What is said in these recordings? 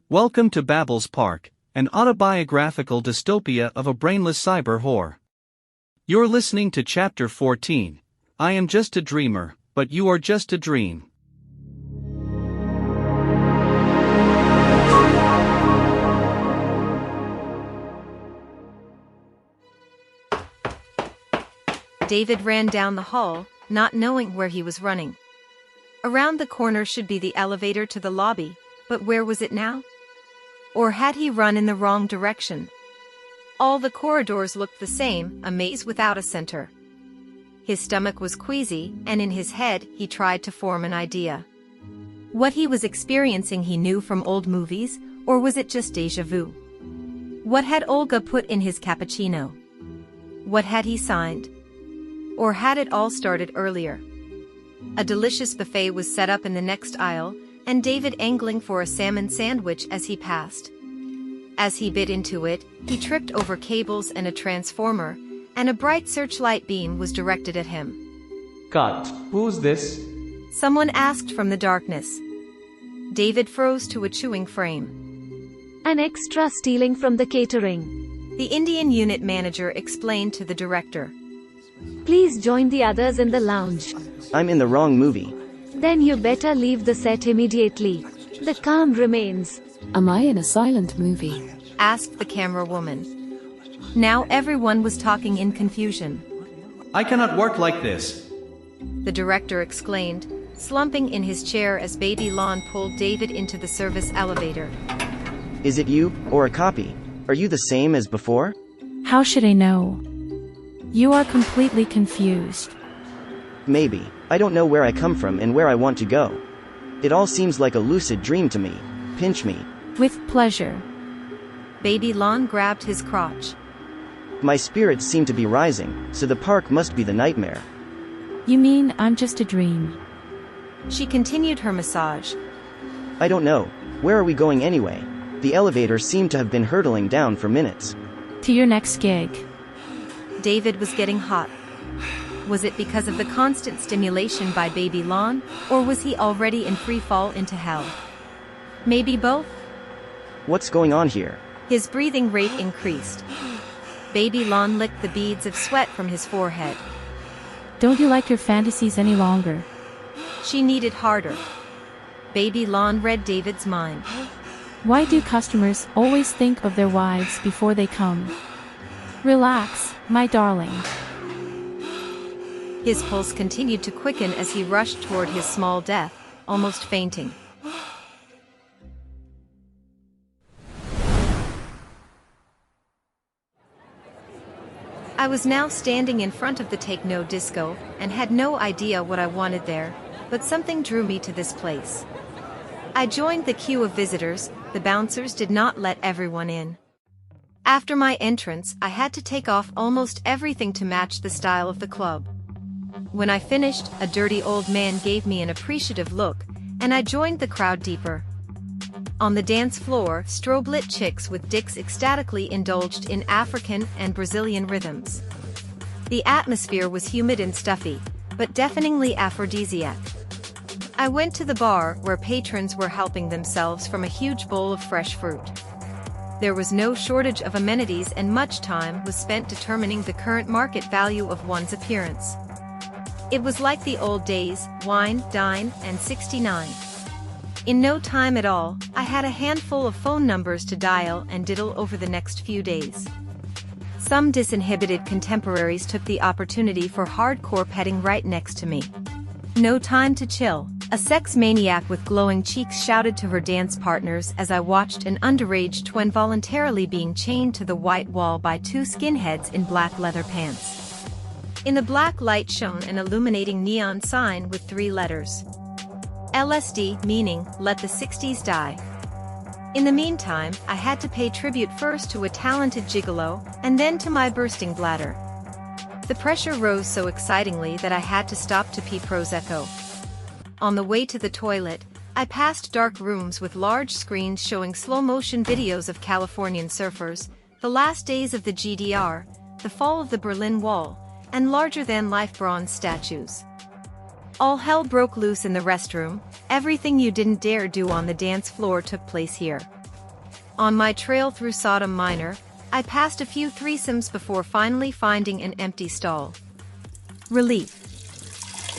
Welcome to Babel's Park, an autobiographical dystopia of a brainless cyber whore. You're listening to Chapter 14. I am just a dreamer, but you are just a dream. David ran down the hall, not knowing where he was running. Around the corner should be the elevator to the lobby, but where was it now? Or had he run in the wrong direction? All the corridors looked the same, a maze without a center. His stomach was queasy, and in his head he tried to form an idea. What he was experiencing he knew from old movies, or was it just déjà vu? What had Olga put in his cappuccino? What had he signed? Or had it all started earlier? A delicious buffet was set up in the next aisle, and David angling for a salmon sandwich as he passed. As he bit into it, he tripped over cables and a transformer, and a bright searchlight beam was directed at him. Cut. Who's this? Someone asked from the darkness. David froze to a chewing frame. An extra stealing from the catering. The Indian unit manager explained to the director. Please join the others in the lounge. I'm in the wrong movie. Then you better leave the set immediately. The calm remains. Am I in a silent movie? Asked the camera woman. Now everyone was talking in confusion. I cannot work like this. The director exclaimed, slumping in his chair as Baby Lon pulled David into the service elevator. Is it you, or a copy? Are you the same as before? How should I know? You are completely confused. Maybe. I don't know where I come from and where I want to go. It all seems like a lucid dream to me. Pinch me. With pleasure. Baby Lon grabbed his crotch. My spirits seem to be rising, so the park must be the nightmare. You mean I'm just a dream? She continued her massage. I don't know. Where are we going anyway? The elevator seemed to have been hurtling down for minutes. To your next gig. David was getting hot. Was it because of the constant stimulation by Baby Lon, or was he already in free fall into hell? Maybe both? What's going on here? His breathing rate increased. Baby Lon licked the beads of sweat from his forehead. Don't you like your fantasies any longer? She kneaded harder. Baby Lon read David's mind. Why do customers always think of their wives before they come? Relax, my darling. His pulse continued to quicken as he rushed toward his small death, almost fainting. I was now standing in front of the Take No disco, and had no idea what I wanted there, but something drew me to this place. I joined the queue of visitors. The bouncers did not let everyone in. After my entrance, I had to take off almost everything to match the style of the club. When I finished, a dirty old man gave me an appreciative look, and I joined the crowd deeper. On the dance floor, strobe-lit chicks with dicks ecstatically indulged in African and Brazilian rhythms. The atmosphere was humid and stuffy, but deafeningly aphrodisiac. I went to the bar where patrons were helping themselves from a huge bowl of fresh fruit. There was no shortage of amenities, and much time was spent determining the current market value of one's appearance. It was like the old days, wine, dine, and 69. In no time at all, I had a handful of phone numbers to dial and diddle over the next few days. Some disinhibited contemporaries took the opportunity for hardcore petting right next to me. No time to chill. A sex maniac with glowing cheeks shouted to her dance partners as I watched an underage twin voluntarily being chained to the white wall by two skinheads in black leather pants. In the black light shone an illuminating neon sign with 3 letters. LSD, meaning, let the 60s die. In the meantime, I had to pay tribute first to a talented gigolo, and then to my bursting bladder. The pressure rose so excitingly that I had to stop to pee Prosecco. On the way to the toilet, I passed dark rooms with large screens showing slow-motion videos of Californian surfers, the last days of the GDR, the fall of the Berlin Wall, and larger-than-life bronze statues. All hell broke loose in the restroom. Everything you didn't dare do on the dance floor took place here. On my trail through Sodom Minor, I passed a few threesomes before finally finding an empty stall. Relief.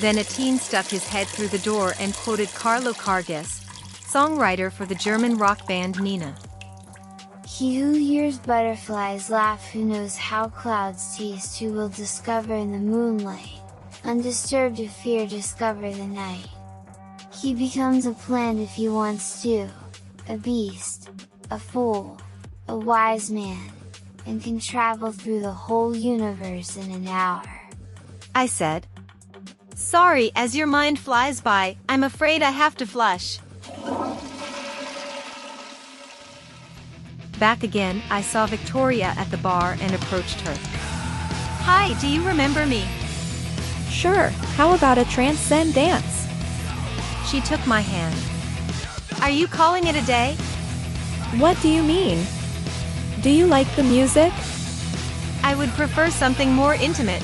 Then a teen stuck his head through the door and quoted Carlo Carges, songwriter for the German rock band Nina. He who hears butterflies laugh, who knows how clouds taste, who will discover in the moonlight, undisturbed of fear discover the night. He becomes a plant if he wants to, a beast, a fool, a wise man, and can travel through the whole universe in an hour. I said. Sorry, as your mind flies by, I'm afraid I have to flush. Back again, I saw Victoria at the bar and approached her. Hi, do you remember me? Sure, how about a transcend dance? She took my hand. Are you calling it a day? What do you mean? Do you like the music? I would prefer something more intimate.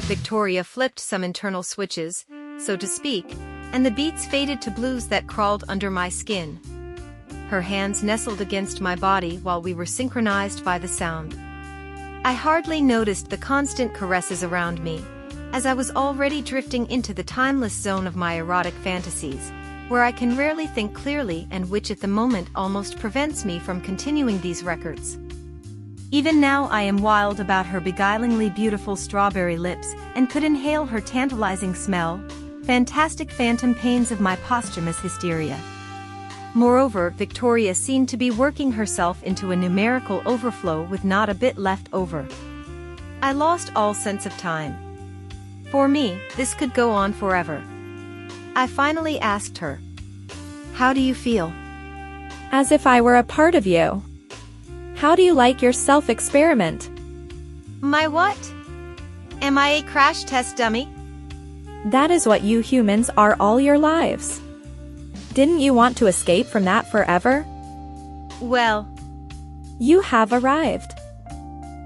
Victoria flipped some internal switches, so to speak, and the beats faded to blues that crawled under my skin. Her hands nestled against my body while we were synchronized by the sound. I hardly noticed the constant caresses around me, as I was already drifting into the timeless zone of my erotic fantasies, where I can rarely think clearly and which at the moment almost prevents me from continuing these records. Even now I am wild about her beguilingly beautiful strawberry lips and could inhale her tantalizing smell, fantastic phantom pains of my posthumous hysteria. Moreover, Victoria seemed to be working herself into a numerical overflow with not a bit left over. I lost all sense of time. For me, this could go on forever. I finally asked her, "How do you feel?" As if I were a part of you. How do you like your self-experiment? My what? Am I a crash test dummy? That is what you humans are all your lives. Didn't you want to escape from that forever? Well, you have arrived.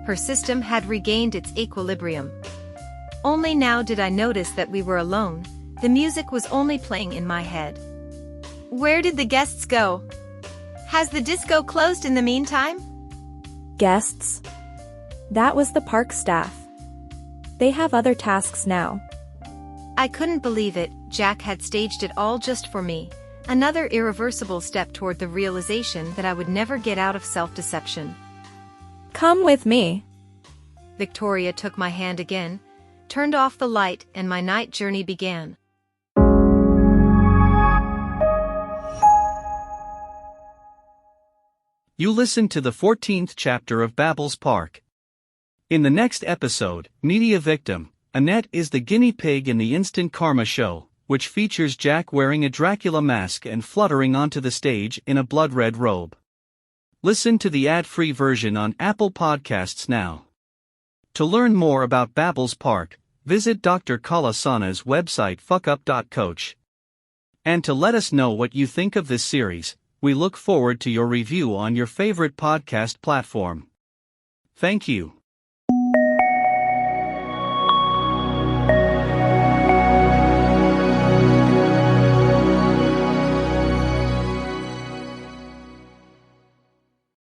Her system had regained its equilibrium. Only now did I notice that we were alone. The music was only playing in my head. Where did the guests go? Has the disco closed in the meantime? Guests? That was the park staff. They have other tasks now. I couldn't believe it. Jack had staged it all just for me. Another irreversible step toward the realization that I would never get out of self-deception. Come with me. Victoria took my hand again, turned off the light, and my night journey began. You listened to the 14th chapter of Babel's Park. In the next episode, Media Victim, Annette is the guinea pig in the Instant Karma show, which features Jack wearing a Dracula mask and fluttering onto the stage in a blood-red robe. Listen to the ad-free version on Apple Podcasts now. To learn more about Babel's Park, visit Dr. Kalasana's website fuckup.coach. And to let us know what you think of this series, we look forward to your review on your favorite podcast platform. Thank you.